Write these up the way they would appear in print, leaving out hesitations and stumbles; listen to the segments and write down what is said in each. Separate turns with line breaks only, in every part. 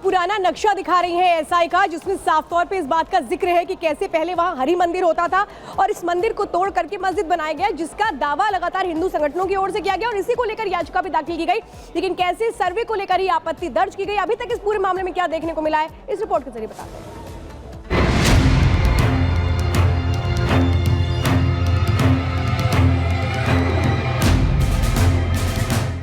पुराना नक्शा दिखा रही है एएसआई का, जिसमें साफ तौर पे इस बात का जिक्र है कि कैसे पहले वहां हरि मंदिर होता था और इस मंदिर को तोड़ करके मस्जिद बनाया गया, जिसका दावा लगातार हिंदू संगठनों की ओर से किया गया और इसी को लेकर याचिका भी दाखिल की गई। लेकिन कैसे सर्वे को लेकर ही आपत्ति दर्ज की गई, अभी तक इस पूरे मामले में क्या देखने को मिला है, इस रिपोर्ट के जरिए बताते हैं।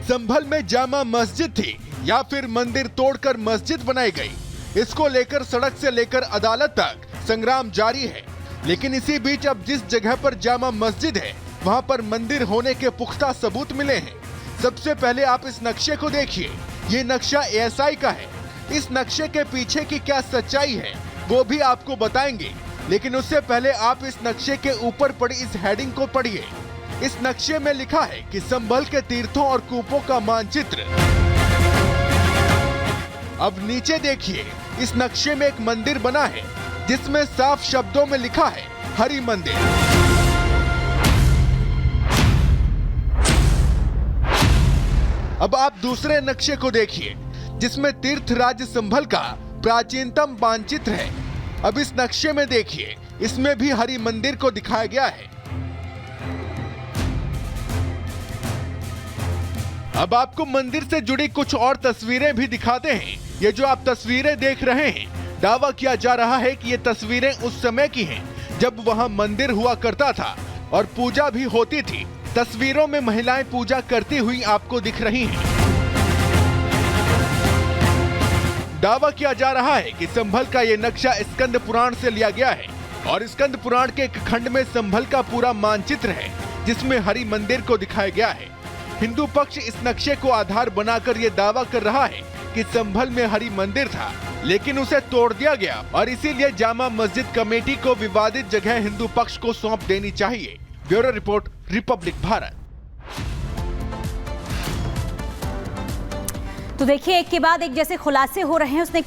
संभल में जामा मस्जिद थी या फिर मंदिर तोड़कर मस्जिद बनाई गई, इसको लेकर सड़क से लेकर अदालत तक संग्राम जारी है। लेकिन इसी बीच अब जिस जगह पर जामा मस्जिद है वहां पर मंदिर होने के पुख्ता सबूत मिले हैं। सबसे पहले आप इस नक्शे को देखिए, ये नक्शा एएसआई का है। इस नक्शे के पीछे की क्या सच्चाई है वो भी आपको बताएंगे, लेकिन उससे पहले आप इस नक्शे के ऊपर पड़ी इस हेडिंग को पढ़िए। इस नक्शे में लिखा है कि संभल के तीर्थों और कूपों का मानचित्र। अब नीचे देखिए, इस नक्शे में एक मंदिर बना है जिसमें साफ शब्दों में लिखा है हरि मंदिर। अब आप दूसरे नक्शे को देखिए जिसमें तीर्थराज संभल का प्राचीनतम मानचित्र है। अब इस नक्शे में देखिए, इसमें भी हरि मंदिर को दिखाया गया है। अब आपको मंदिर से जुड़ी कुछ और तस्वीरें भी दिखाते हैं। ये जो आप तस्वीरें देख रहे हैं, दावा किया जा रहा है कि ये तस्वीरें उस समय की हैं जब वहां मंदिर हुआ करता था और पूजा भी होती थी। तस्वीरों में महिलाएं पूजा करती हुई आपको दिख रही हैं। दावा किया जा रहा है कि संभल का ये नक्शा स्कंद पुराण से लिया गया है और स्कंद पुराण के एक खंड में संभल का पूरा मानचित्र है जिसमें हरि मंदिर को दिखाया गया है। हिंदू पक्ष इस नक्शे को आधार बनाकर ये दावा कर रहा है कि संभल में हरि मंदिर था, लेकिन उसे तोड़ दिया गया और इसीलिए जामा मस्जिद कमेटी को विवादित जगह हिंदू पक्ष को सौंप देनी चाहिए। Bureau report, Republic Bharat.
तो देखिए, एक के बाद एक जैसे खुलासे हो रहे हैं, उसने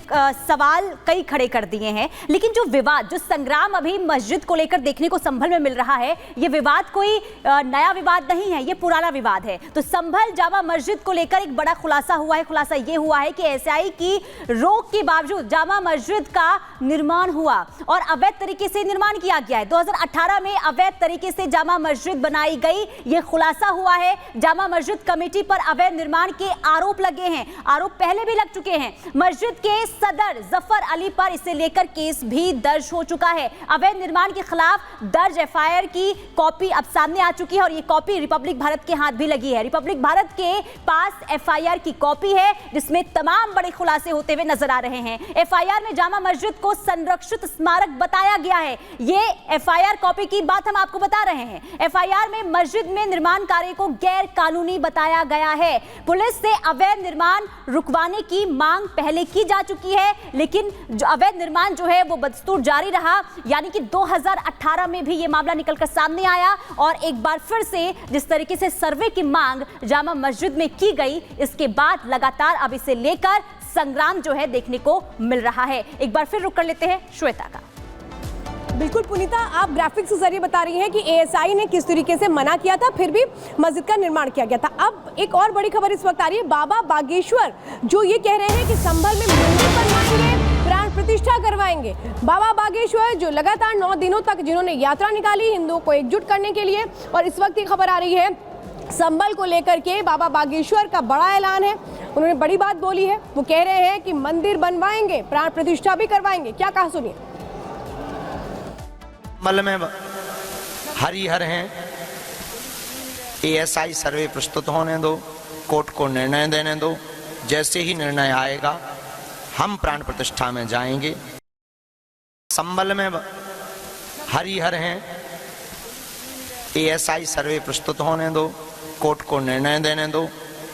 सवाल कई खड़े कर दिए हैं। लेकिन जो विवाद, जो संग्राम अभी मस्जिद को लेकर देखने को संभल में मिल रहा है, ये विवाद कोई नया विवाद नहीं है, ये पुराना विवाद है। तो संभल जामा मस्जिद को लेकर एक बड़ा खुलासा हुआ है। खुलासा ये हुआ है कि एएसआई की रोक के बावजूद जामा मस्जिद का निर्माण हुआ और अवैध तरीके से निर्माण किया गया है। 2018 में अवैध तरीके से जामा मस्जिद बनाई गई, ये खुलासा हुआ है। जामा मस्जिद कमेटी पर अवैध निर्माण के आरोप लगे हैं, आरोप पहले भी लग चुके हैं। मस्जिद के सदर जफर अली पर इसे लेकर केस भी दर्ज हो चुका है। अवैध निर्माण के खिलाफ दर्ज एफआईआर की कॉपी अब सामने आ चुकी है और ये कॉपी रिपब्लिक भारत के हाथ भी लगी है। रिपब्लिक भारत के पास एफआईआर की कॉपी है जिसमें तमाम बड़े खुलासे होते हुए नजर आ रहे हैं। एफआईआर में जामा मस्जिद को संरक्षित स्मारक बताया गया है। ये एफआईआर कॉपी की बात हम आपको बता रहे हैं। एफआईआर में मस्जिद में निर्माण कार्य को गैर कानूनी बताया गया है। पुलिस से अवैध निर्माण रुकवाने की मांग पहले की जा चुकी है, लेकिन जो अवैध निर्माण जो है वो बदस्तूर जारी रहा। यानी कि 2018 में भी ये मामला निकलकर सामने आया और एक बार फिर से जिस तरीके से सर्वे की मांग जामा मस्जिद में की गई, इसके बाद लगातार अब इसे लेकर संग्राम जो है देखने को मिल रहा है। एक बार फिर रुक कर लेते हैं श्वेता का।
बिल्कुल पुनीता, आप ग्राफिक्स के जरिए बता रही हैं कि एएसआई ने किस तरीके से मना किया था, फिर भी मस्जिद का निर्माण किया गया था। अब एक और बड़ी खबर इस वक्त आ रही है, बाबा बागेश्वर जो ये कह रहे हैं कि संभल में मंदिर बनवाएंगे, प्राण प्रतिष्ठा करवाएंगे। बाबा बागेश्वर जो लगातार 9 दिनों तक जिन्होंने यात्रा निकाली हिंदुओं को एकजुट करने के लिए, और इस वक्त ये खबर आ रही है संभल को लेकर के बाबा बागेश्वर का बड़ा ऐलान है। उन्होंने बड़ी बात बोली है, वो कह रहे हैं कि मंदिर बनवाएंगे, प्राण प्रतिष्ठा भी करवाएंगे। क्या कहा, सुनिए।
संभल में हरिहर हैं, एएसआई सर्वे प्रस्तुत होने दो, कोर्ट को निर्णय देने दो। जैसे ही निर्णय आएगा हम प्राण प्रतिष्ठा में जाएंगे। संभल में हरिहर हैं, एएसआई सर्वे प्रस्तुत होने दो, कोर्ट को निर्णय देने दो।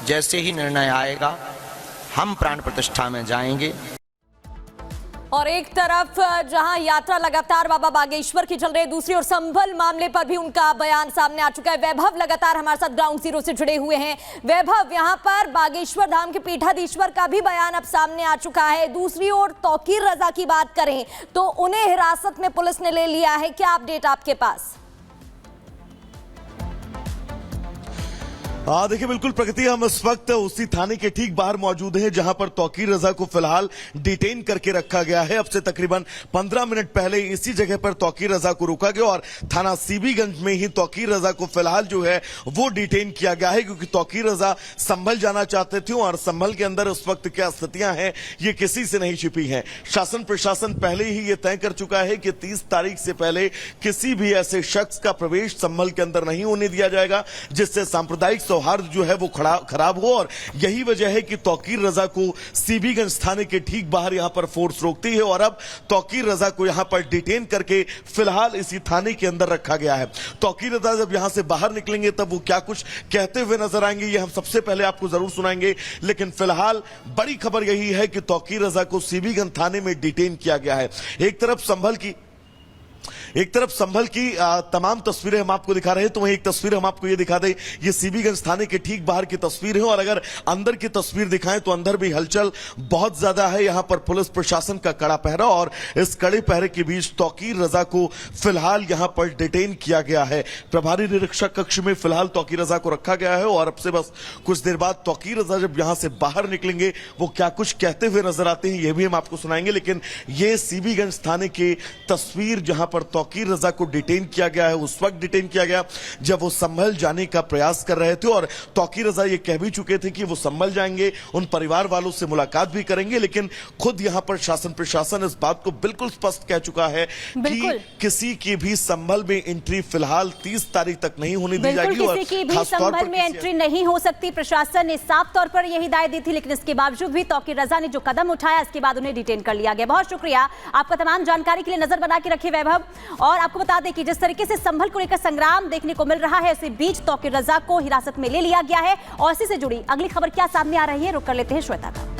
जैसे ही निर्णय आएगा हम प्राण प्रतिष्ठा में जाएंगे।
और एक तरफ जहां यात्रा लगातार बाबा बागेश्वर की चल रही है, दूसरी ओर संभल मामले पर भी उनका बयान सामने आ चुका है। वैभव लगातार हमारे साथ ग्राउंड जीरो से जुड़े हुए हैं। वैभव, यहां पर बागेश्वर धाम के पीठाधीश्वर का भी बयान अब सामने आ चुका है। दूसरी ओर तौकीर रजा की बात करें तो उन्हें हिरासत में पुलिस ने ले लिया है। क्या अपडेट आपके पास?
देखिए बिल्कुल प्रगति, हम इस वक्त उसी थाने के ठीक बाहर मौजूद हैं जहां पर तौकीर रजा को फिलहाल डिटेन करके रखा गया है। अब से तकरीबन 15 मिनट पहले इसी जगह पर तौकीर रजा को रोका गया और थाना सीबीगंज में ही तौकीर रजा को फिलहाल जो है वो डिटेन किया गया है, क्योंकि तौकीर रजा संभल जाना चाहते थे और संभल के अंदर उस वक्त क्या स्थितियां हैं ये किसी से नहीं छिपी हैं। शासन प्रशासन पहले ही ये तय कर चुका है कि 30 तारीख से पहले किसी भी ऐसे शख्स का प्रवेश संभल के अंदर नहीं होने दिया जाएगा जिससे सांप्रदायिक सौहार्द जो है वो खराब हो। और यही वजह है कि तौकीर रजा को सीबीगंज थाने के ठीक बाहर यहां पर फोर्स रोकती है और अब तौकीर रजा को यहां पर डिटेन करके फिलहाल इसी थाने के अंदर रखा गया है। तौकीर रजा जब यहां से बाहर निकलेंगे तब वो क्या कुछ कहते हुए नजर आएंगे ये हम सबसे पहले आपको जरूर सुनाएंगे, लेकिन फिलहाल बड़ी खबर यही है कि तौकीर रजा को सीबीगंज थाने में डिटेन किया गया है। एक तरफ संभल की तमाम तस्वीरें हम आपको दिखा रहे हैं, तो वहीं एक तस्वीर हम आपको ये दिखा दें, ये सीबीगंज थाने के ठीक बाहर की तस्वीर है और अगर अंदर की तस्वीर दिखाएं तो अंदर भी हलचल बहुत ज्यादा है। यहां पर पुलिस प्रशासन का कड़ा पहरा और इस कड़े पहरे के बीच तौकीर रजा को फिलहाल यहां पर डिटेन किया गया है। प्रभारी निरीक्षक कक्ष में फिलहाल तौकीर रजा को रखा गया है और अब से बस कुछ देर बाद तौकीर रजा जब यहां से बाहर निकलेंगे वो क्या कुछ कहते हुए नजर आते हैं ये भी हम आपको सुनाएंगे। लेकिन ये सीबीगंज थाने की तस्वीर जहां पर तौकीर रजा को डिटेन किया गया है, उस वक्त डिटेन किया गया जब वो संभल जाने का प्रयास कर रहे थे और तौकीर रजा ये कह भी चुके थे कि वो संभल जाएंगे, उन परिवार वालों से मुलाकात भी करेंगे। लेकिन खुद यहां पर शासन प्रशासन इस बात को बिल्कुल स्पष्ट कह चुका है कि किसी की भी संभल में एंट्री फिलहाल 30 तारीख तक नहीं होने दी जाएगी और
किसी की भी संभल में एंट्री नहीं हो सकती। प्रशासन ने साफ तौर पर यह हिदायत दी थी, लेकिन इसके बावजूद भी तौकीर रजा ने जो कदम उठाया इसके बाद उन्हें डिटेन कर लिया गया। बहुत शुक्रिया आपका तमाम जानकारी के लिए। नजर बना के रखे वैभव। और आपको बता दें कि जिस तरीके से संभल को लेकर संग्राम देखने को मिल रहा है, उसी बीच तौकीर रजा को हिरासत में ले लिया गया है और इसी से जुड़ी अगली खबर क्या सामने आ रही है, रुक कर लेते हैं श्वेता का।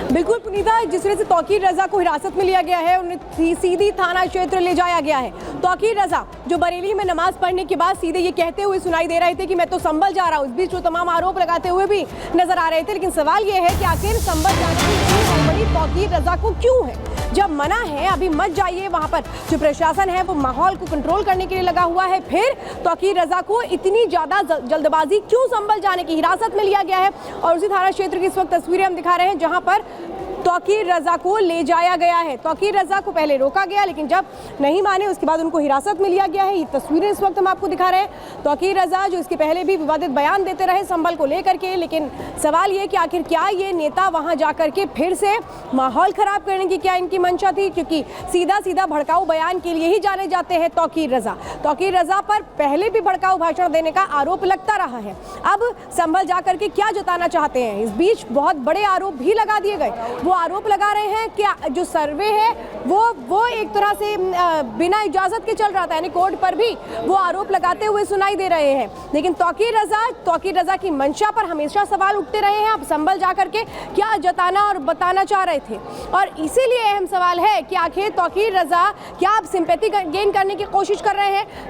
बिल्कुल पुनीता, जिस तरह से तौकीर रजा को हिरासत में लिया गया है, उन्हें सीधी थाना क्षेत्र ले जाया गया है। तौकीर रजा जो बरेली में नमाज पढ़ने के बाद सीधे ये कहते हुए सुनाई दे रहे थे कि मैं तो संभल जा रहा हूँ। इस बीच वो तमाम आरोप लगाते हुए भी नजर आ रहे थे, लेकिन सवाल ये है कि आखिर संभल जाने की हड़बड़ी तौकीर रजा को क्यों है? जब मना है अभी मत जाइए, वहां पर जो प्रशासन है वो माहौल को कंट्रोल करने के लिए लगा हुआ है, फिर तौकीर रजा को इतनी ज्यादा जल्दबाजी क्यों संभल जाने की हिरासत में लिया गया है? और उसी थाना क्षेत्र की इस वक्त तस्वीरें हम दिखा रहे हैं जहां पर तौकीर रजा को ले जाया गया है। तौकीर रजा को पहले रोका गया, लेकिन जब नहीं माने उसके बाद उनको हिरासत में लिया गया है। ये तस्वीरें इस वक्त हम आपको दिखा रहे हैं। तौकीर रजा जो इसके पहले भी विवादित बयान देते रहे संभल को लेकर के, लेकिन सवाल ये कि आखिर क्या ये नेता वहां जाकर के फिर से माहौल खराब करने की क्या इनकी मंशा थी? क्योंकि सीधा सीधा भड़काऊ बयान के लिए ही जाने जाते हैं तौकीर रजा। तौकीर रजा पर पहले भी भड़काऊ भाषण देने का आरोप लगता रहा है। अब संभल जाकर के क्या जताना चाहते हैं? इस बीच बहुत बड़े आरोप भी लगा दिए गए। वो आरोप लगा रहे हैं कि जो सर्वे है वो एक तरह से बिना इजाजत के चल रहा था, यानी कोर्ट पर भी वो आरोप लगाते हुए सुनाई दे रहे हैं। लेकिन तौकीर रजा की मंशा पर हमेशा सवाल उठते रहे हैं। अब संभल जाकर के क्या जताना और बताना चाह रहे थे, और इसीलिए अहम सवाल है कि आखिर तौकीर रजा क्या अब सिंपैथी गेन करने की कोशिश कर रहे हैं?